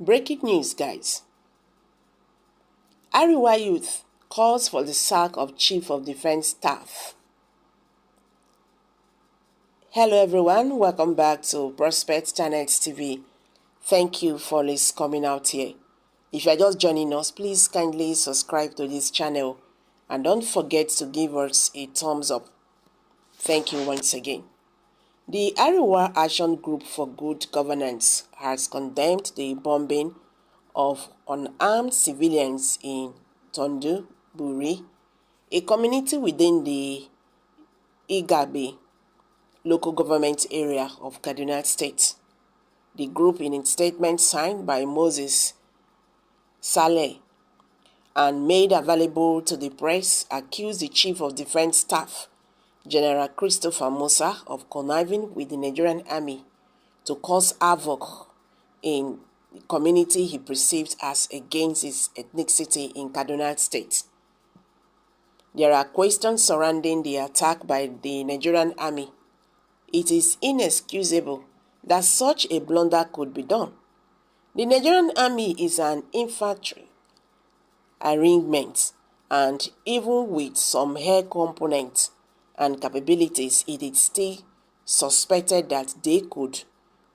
Breaking news, guys. Arewa youth calls for the sack of Chief of Defense Staff. Hello everyone, welcome back to Prospect Channels TV. Thank you for always coming out here. If you are just joining us, please kindly subscribe to this channel and don't forget to give us a thumbs up. Thank you once again. The Arewa Action Group for Good Governance has condemned the bombing of unarmed civilians in Tondu, Buri, a community within the Igabe local government area of Kaduna State. The group, in its statement signed by Moses Saleh and made available to the press, accused the Chief of Defense Staff, General Christopher Musa, of conniving with the Nigerian army to cause havoc in the community he perceived as against his ethnicity in Kaduna State. There are questions surrounding the attack by the Nigerian army. It is inexcusable that such a blunder could be done. The Nigerian army is an infantry arrangement, and even with some air components and capabilities, it is still suspected that they could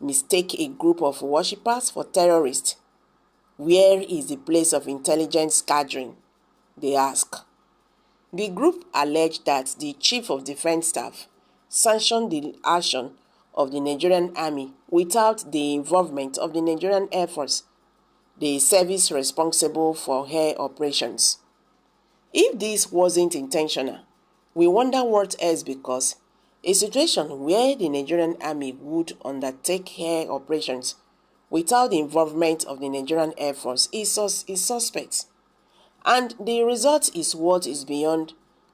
mistake a group of worshippers for terrorists. Where is the place of intelligence gathering? They ask. The group alleged that the Chief of Defense Staff sanctioned the action of the Nigerian army without the involvement of the Nigerian Air Force, the service responsible for air operations. If this wasn't intentional, we wonder what else, because a situation where the Nigerian army would undertake air operations without the involvement of the Nigerian Air Force is suspect. And the result is what is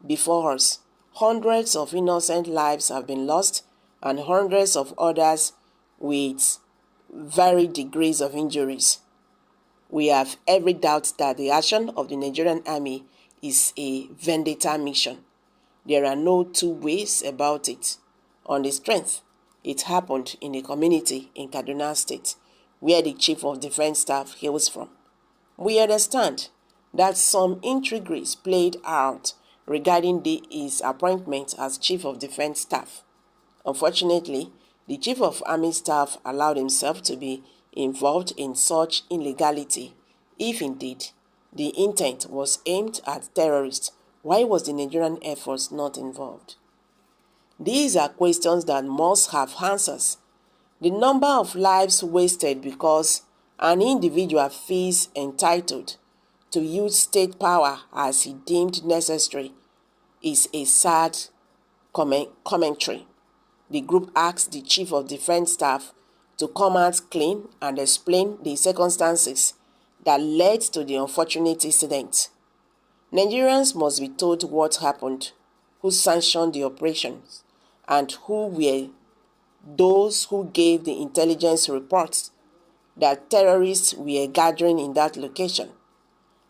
before us. Hundreds of innocent lives have been lost and hundreds of others with varied degrees of injuries. We have every doubt that the action of the Nigerian army is a vendetta mission. There are no two ways about it. On the strength, it happened in a community in Kaduna State where the Chief of Defense Staff hails from. We understand that some intrigues played out regarding his appointment as Chief of Defense Staff. Unfortunately, the Chief of Army Staff allowed himself to be involved in such illegality. If indeed the intent was aimed at terrorists, why was the Nigerian Air Force not involved? These are questions that must have answers. The number of lives wasted because an individual feels entitled to use state power as he deemed necessary is a sad commentary. The group asked the Chief of Defense Staff to come out clean and explain the circumstances that led to the unfortunate incident. Nigerians must be told what happened, who sanctioned the operations, and who were those who gave the intelligence reports that terrorists were gathering in that location.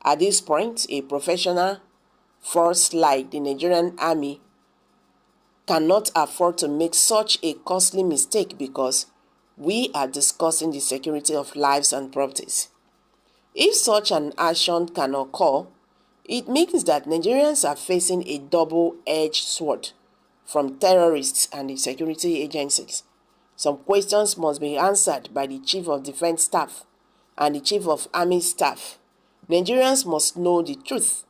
At this point, a professional force like the Nigerian army cannot afford to make such a costly mistake, because we are discussing the security of lives and properties. If such an action can occur, it means that Nigerians are facing a double-edged sword from terrorists and the security agencies. Some questions must be answered by the Chief of Defense Staff and the Chief of Army Staff. Nigerians must know the truth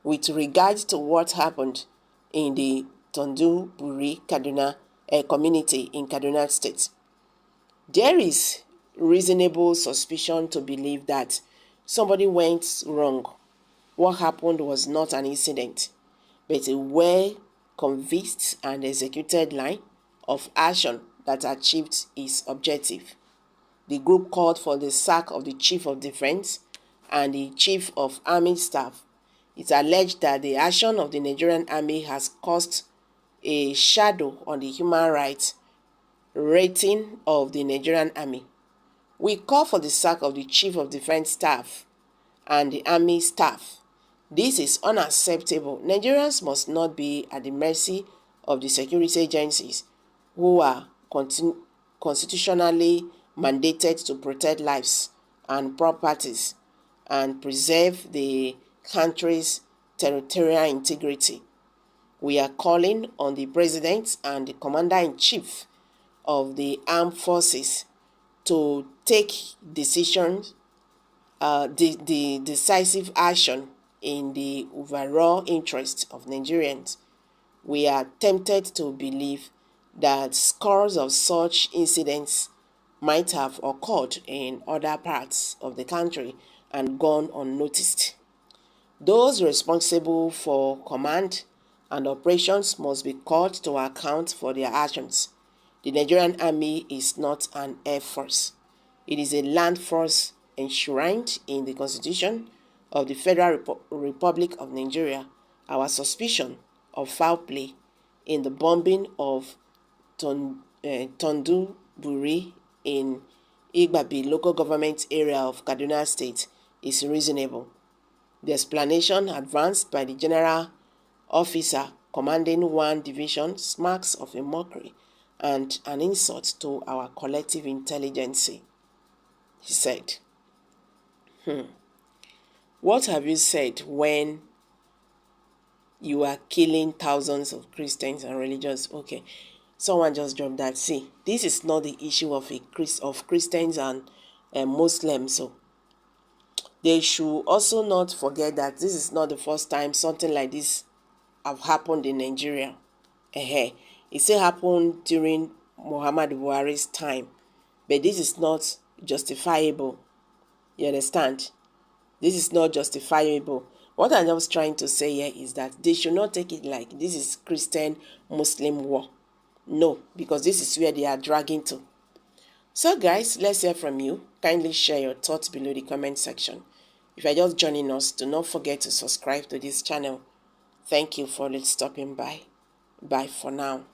with regard to what happened in the Tondu Buri Kaduna community in Kaduna State. There is reasonable suspicion to believe that somebody went wrong. What happened was not an incident, but a well-convinced and executed line of action that achieved its objective. The group called for the sack of the Chief of Defense and the Chief of Army Staff. It alleged that the action of the Nigerian army has cast a shadow on the human rights rating of the Nigerian army. We call for the sack of the Chief of Defense Staff and the Army Staff. This is unacceptable. Nigerians must not be at the mercy of the security agencies who are constitutionally mandated to protect lives and properties and preserve the country's territorial integrity. We are calling on the President and the Commander-in-Chief of the Armed Forces to take decisions, the decisive action in the overall interest of Nigerians. We are tempted to believe that scores of such incidents might have occurred in other parts of the country and gone unnoticed. Those responsible for command and operations must be called to account for their actions. The Nigerian Army is not an air force. It is a land force enshrined in the Constitution of the Federal Republic of Nigeria. Our suspicion of foul play in the bombing of Tonduburi in Igbabi local government area of Kaduna State is reasonable. The explanation advanced by the general officer commanding one division smacks of a mockery and an insult to our collective intelligence, he said. What have you said when you are killing thousands of Christians and religious? Okay, someone just dropped that. See, this is not the issue of Christians and Muslims. So they should also not forget that this is not the first time something like this have happened in Nigeria. It still happened during Muhammad Buhari's time, but this is not justifiable. You understand? This is not justifiable. What I'm just trying to say here is that they should not take it like this is Christian-Muslim war. No, because this is where they are dragging to. So guys, let's hear from you. Kindly share your thoughts below the comment section. If you're just joining us, do not forget to subscribe to this channel. Thank you for stopping by. Bye for now.